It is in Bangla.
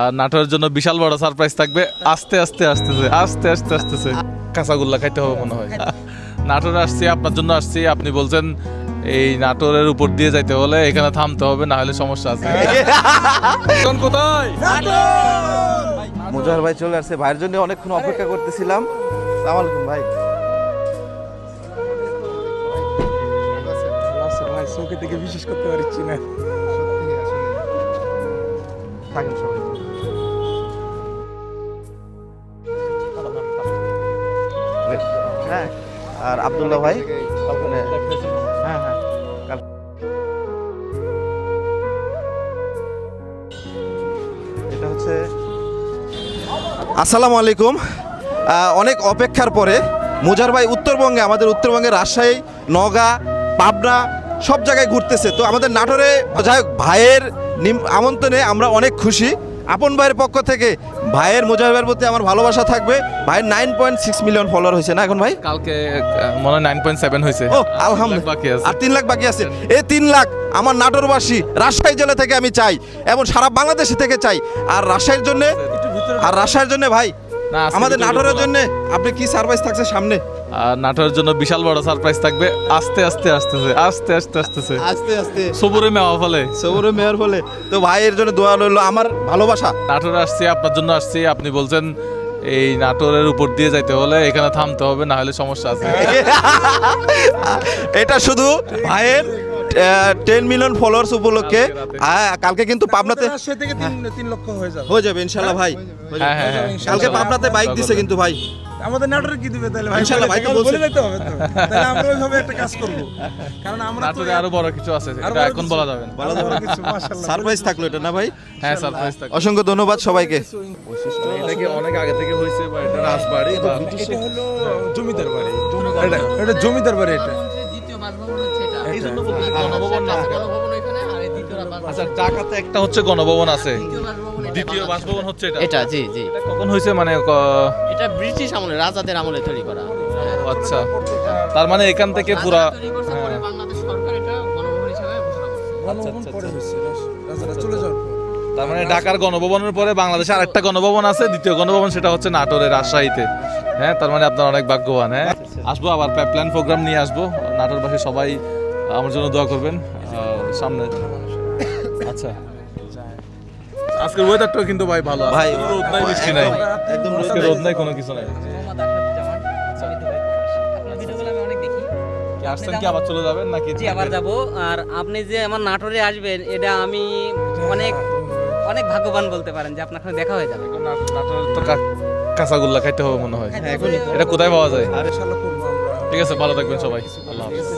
আর নাটোরের জন্য বিশাল বড় সারপ্রাইজ থাকবে। আস্তে আস্তে আসতেছে, আস্তে আস্তে আসতেছে। কাঁচাগোল্লা খাইতে হবে মনে হয়। নাটোরে আসছি, আপনার জন্য আসছি। আপনি বলছেন এই নাটোরের উপর দিয়ে যাইতে হলে এখানে থামতে হবে, না হলে সমস্যা আছে। এখন কোথায়? মুজাহার ভাই চলে আসছে, ভাইয়ের জন্য অনেকক্ষণ অপেক্ষা করতেছিলাম। আসসালামু আলাইকুম ভাই। ভাই চোখে থেকে বিশেষ করতে পারছি না। থাকেন সবাই। হ্যাঁ, আর আব্দুল্লাহ ভাই হ্যাঁ হ্যাঁ এটা হচ্ছে আসসালামু আলাইকুম। অনেক অপেক্ষার পরে মুজাহার ভাই উত্তরবঙ্গে, আমাদের উত্তরবঙ্গের রাজশাহী, নওগাঁ, পাবনা সব জায়গায় ঘুরতেছে। তো আমাদের নাটোরে যাই হোক, ভাইয়ের আমন্ত্রণে আমরা অনেক খুশি। আপন ভাইয়ের পক্ষ থেকে ভাইয়ের, মুজাহার ভাইয়ের প্রতি আমার ভালোবাসা থাকবে। ভাইয়ের 9.6 মিলিয়ন ফলোয়ার হয়েছে না এখন ভাই? কালকে মনে হয় 9.7 হয়েছে। ও আলহামদুলিল্লাহ, বাকি আছে। আর 3 লাখ বাকি আছে। এই 3 লাখ আমার নাটোরবাসী, রাজশাহী জেলা থেকে আমি চাই, এবং সারা বাংলাদেশ থেকে চাই। আর রাজশাহীর জন্য ভাই, না, আজকে আমাদের ভিতরে নাটোরের ঢুকবো না। জন্য আপনি কি সারপ্রাইজ থাকছে সামনে? আর নাটোরের জন্য বিশাল বড় সারপ্রাইজ থাকবে। আস্তে আস্তে আসতেছে, আস্তে আস্তে আসতেছে। আস্তে আস্তে সবুরে মেওয়া ফলে। সবুরে মেয়র বলে। তো ভাইয়ের জন্য দোয়া রইলো, আমার ভালোবাসা। নাটোরে আসছি, আপনার জন্য আসছি। আপনি বলছেন এই নাটোরের উপর দিয়ে যাইতে হলে এখানে থামতে হবে, না হলে সমস্যা আছে। এটা শুধু ভাইয়ের 10 মিলিয়ন ফলোয়ার্স উপলক্ষে। কালকে কিন্তু পাবনাতে রাজশাহী থেকে 3 লক্ষ হয়ে যাবে ইনশাল্লাহ ভাই। হ্যাঁ হ্যাঁ হ্যাঁ, কালকে পাবনাতে বাইক দিছে কিন্তু ভাই। আমাদের নাটোরে কি দিবে তাহলে ভাই? ইনশাআল্লাহ, ভাই তো বলছে। বলে দিতে হবে তো। তাহলে আমরা ওইভাবে একটা কাজ করব, কারণ আমরা তো নাটোরে আরো বড় কিছু আছে, আরো এটা বড় এখন কিছু- বলা যাবে না। বলা যাবে কিছু, মাশাআল্লাহ। সারপ্রাইজ থাকলো এটা না ভাই? হ্যাঁ, সারপ্রাইজ থাকবে। অসংখ্য ধন্যবাদ সবাইকে। এটা কি অনেক আগে থেকে হয়েছে বা এটা রাজবাড়ি বা এটা হলো জমিদার বাড়ি। এটা জমিদার বাড়ি। এটা দ্বিতীয় বাসভবন হচ্ছে এটা। এই জন্য বলছি গণভবন না। গণভবন এখানে আর এই দ্বিতীয় বাসভবন। আচ্ছা, ঢাকাতে একটা হচ্ছে গণভবন আছে, দ্বিতীয় বাসভবন এটা। দ্বিতীয় বাসভবন হচ্ছে এটা। এটা জি জি। এটা কখন হয়েছে মানে এটা ব্রিটিশ আমলে, রাজাদের আমলে তৈরি করা। আচ্ছা, তার মানে এখান থেকে পুরা রাজারা তৈরি করছে, পরে বাংলাদেশ সরকার এটা গণভবন হিসেবে ঘোষণা করছে। গণভবন পরে হচ্ছে, রাজারা চলে যাওয়ার পর। তার মানে ঢাকার গণভবনের পরে বাংলাদেশে আরেকটা গণভবন আছে, দ্বিতীয় গণভবন, সেটা হচ্ছে নাটোরের রাজশাহীতে। হ্যাঁ, তার মানে আপনার অনেক ভাগ্যবান। হ্যাঁ, আসবো আবার, প্ল্যান প্রোগ্রাম নিয়ে আসবো। নাটোরবাসী সবাই আমার জন্য দোয়া করবেন সামনে। আচ্ছা, আজকের ওয়েদারটাও কিন্তু ভাই ভালো আছে। ভাই রোদ নাই, বৃষ্টি নাই, একদম আজকে রোদ নাই, কোনো কিছু নাই। কি আসছেন কি আবার চলে যাবেন নাকি? জি, আবার যাব। আর আপনি যে আমার নাটোরে আসবেন, এটা আমি অনেক অনেক ভাগ্যবান বলতে পারেন যে আপনার সাথে দেখা হয়ে যাবে। নাটোরের তো কাঁচাগোল্লা খাইতে হবে মনে হয়। এটা কোথায় পাওয়া যায়? ইনশাআল্লাহ করবো আমরা। ঠিক আছে, ভালো থাকবেন সবাই। আল্লাহ হাফেজ।